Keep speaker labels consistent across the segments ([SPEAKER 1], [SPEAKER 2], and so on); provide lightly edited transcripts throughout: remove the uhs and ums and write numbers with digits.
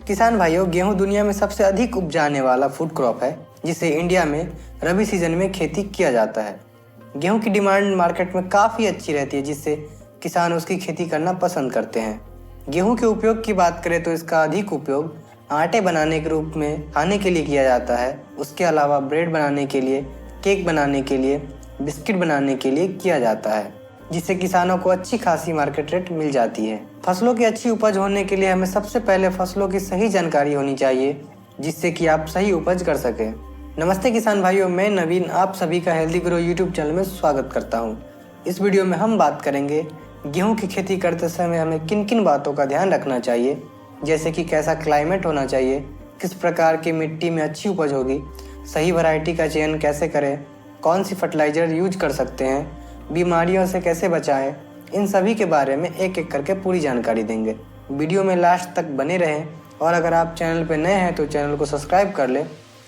[SPEAKER 1] किसान भाइयों, गेहूं दुनिया में सबसे अधिक उपजाने वाला फूड क्रॉप है, जिसे इंडिया में रबी सीजन में खेती किया जाता है। गेहूं की डिमांड मार्केट में काफ़ी अच्छी रहती है, जिससे किसान उसकी खेती करना पसंद करते हैं। गेहूं के उपयोग की बात करें तो इसका अधिक उपयोग आटे बनाने के रूप में खाने के लिए किया जाता है। उसके अलावा ब्रेड बनाने के लिए, केक बनाने के लिए, बिस्किट बनाने के लिए किया जाता है, जिससे किसानों को अच्छी खासी मार्केट रेट मिल जाती है। फसलों की अच्छी उपज होने के लिए हमें सबसे पहले फसलों की सही जानकारी होनी चाहिए, जिससे कि आप सही उपज कर सकें। नमस्ते किसान भाइयों, मैं नवीन आप सभी का हेल्दी ग्रो यूट्यूब चैनल में स्वागत करता हूं। इस वीडियो में हम बात करेंगे गेहूं की खेती करते समय हमें किन किन बातों का ध्यान रखना चाहिए, जैसे कि कैसा क्लाइमेट होना चाहिए, किस प्रकार की मिट्टी में अच्छी उपज होगी, सही वैरायटी का चयन कैसे करें, कौन सी फर्टिलाइज़र यूज कर सकते हैं, बीमारियों से कैसे बचाएं। इन सभी के बारे में एक एक करके पूरी जानकारी देंगे। वीडियो में लास्ट तक बने रहें और अगर आप चैनल पर नए हैं तो चैनल को सब्सक्राइब कर लें,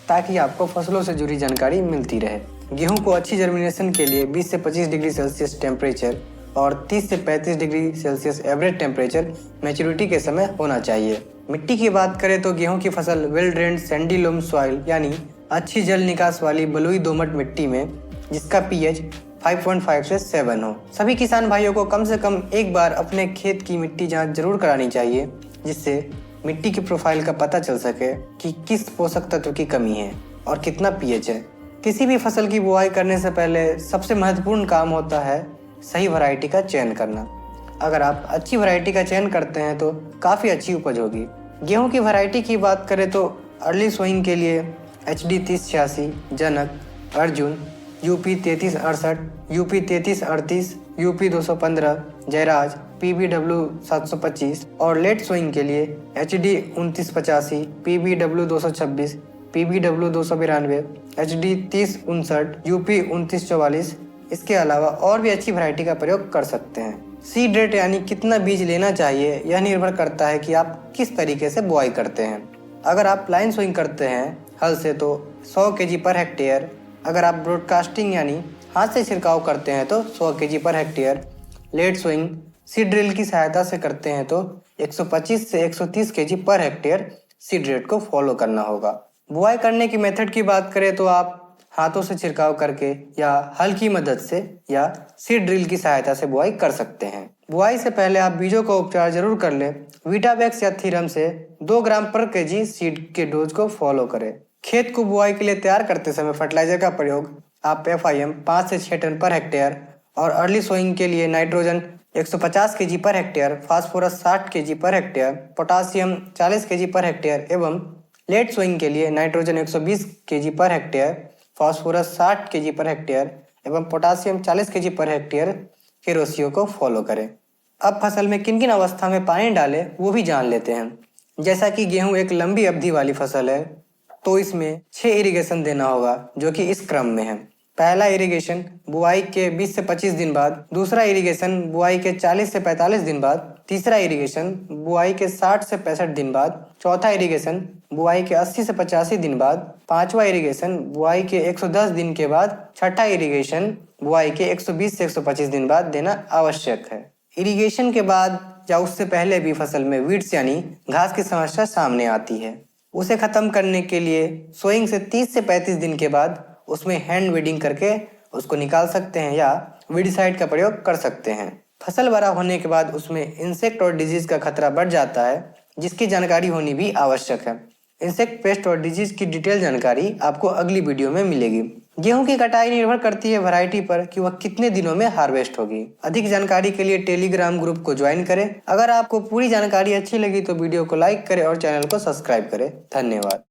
[SPEAKER 1] ताकि आपको फसलों से जुड़ी जानकारी मिलती रहे। गेहूं को अच्छी जर्मिनेशन के लिए 20 से 25 डिग्री सेल्सियस टेम्परेचर और 30 से 35 degree Celsius average temperature maturity के समय होना चाहिए। मिट्टी की बात करें तो गेहूं की फसल well drained sandy loam soil यानी अच्छी जल निकास वाली बलुई दोमट मिट्टी में, जिसका pH 5.5 से 7 हो। सभी किसान भाइयों को कम से कम एक बार अपने खेत की मिट्टी जांच जरूर करानी चाहिए, जिससे मिट्टी की प्रोफाइल का पता चल सके कि किस पोषक तत्व की कमी है और कितना pH है। किसी भी फसल की बुआई करने से पहले सबसे महत्वपूर्ण काम होता है सही वैरायटी का चयन करना। अगर आप अच्छी वैरायटी का चयन करते हैं तो काफ़ी अच्छी उपज होगी। गेहूं की वैरायटी की बात करें तो अर्ली सोइंग के लिए HD 3086, जनक, Arjun, UP 3368, UP 3338, UP 215, Jayraj, PBW 725 और लेट सोइंग के लिए HD 2985, PBW 226, PBW 292, HD 3059, UP 2944। इसके अलावा और भी अच्छी वैरायटी का प्रयोग कर सकते हैं। सीड रेट यानी कितना बीज लेना चाहिए, यह निर्भर करता है कि आप किस तरीके से बुआई करते हैं। अगर आप लाइन सोइंग करते हैं हल से तो 100 kg पर हेक्टेयर, अगर आप ब्रॉडकास्टिंग यानी हाथ से छिड़काव करते हैं तो 100 kg पर hectare, late sowing seed drill की सहायता से करते हैं तो 125 से 130 kg पर हेक्टेयर सीड रेट को फॉलो करना होगा। बुआई करने की मेथड की बात करें तो आप हाथों से छिड़काव करके या हल की मदद से या सीड ड्रिल की सहायता से बुआई कर सकते हैं। बुआई से पहले आप बीजों का उपचार जरूर कर लें। वीटावैक्स या थीरम से 2 ग्राम पर kg सीड के डोज को फॉलो करें। खेत को बुआई के लिए तैयार करते समय फर्टिलाइजर का प्रयोग आप FIM 5 से 6 टन पर हेक्टेयर और अर्ली सोइंग के लिए नाइट्रोजन 150 kg पर हेक्टेयर, फास्फोरस 60 kg पर हेक्टेयर, पोटासियम 40 kg पर हेक्टेयर एवं लेट सोइंग के लिए नाइट्रोजन 120 kg पर हेक्टेयर, फास्फोरस 60 kg पर हेक्टेयर एवं पोटासियम 40 kg पर हेक्टेयर के रेशियो को फॉलो करें। अब फसल में किन किन अवस्था में पानी डालें वो भी जान लेते हैं। जैसा कि गेहूं एक लंबी अवधि वाली फसल है, तो इसमें 6 इरिगेशन देना होगा, जो कि इस क्रम में है। पहला इरिगेशन बुआई के 20 से 25 दिन बाद, दूसरा इरिगेशन बुआई के 40 से 45 दिन बाद, तीसरा इरिगेशन बुआई के 60 से 65 दिन बाद, चौथा इरिगेशन बुआई के 80 से 85 दिन बाद, पांचवा इरिगेशन बुआई के 110 दिन के बाद, छठा इरिगेशन बुआई के 120 से 125 दिन बाद देना आवश्यक है। इरिगेशन के बाद या उससे पहले भी फसल में वीड्स यानी घास की समस्या सामने आती है। उसे खत्म करने के लिए सोइंग से 30 से 35 दिन के बाद उसमें हैंड वीडिंग करके उसको निकाल सकते हैं या वीडिसाइड का प्रयोग कर सकते हैं। फसल बड़ा होने के बाद उसमें इंसेक्ट और डिजीज का खतरा बढ़ जाता है, जिसकी जानकारी होनी भी आवश्यक है। इंसेक्ट, पेस्ट और डिजीज की डिटेल जानकारी आपको अगली वीडियो में मिलेगी। गेहूं की कटाई निर्भर करती है वैरायटी पर कि वह कितने दिनों में हार्वेस्ट होगी। अधिक जानकारी के लिए टेलीग्राम ग्रुप को ज्वाइन करें। अगर आपको पूरी जानकारी अच्छी लगी तो वीडियो को लाइक करें और चैनल को सब्सक्राइब करें। धन्यवाद।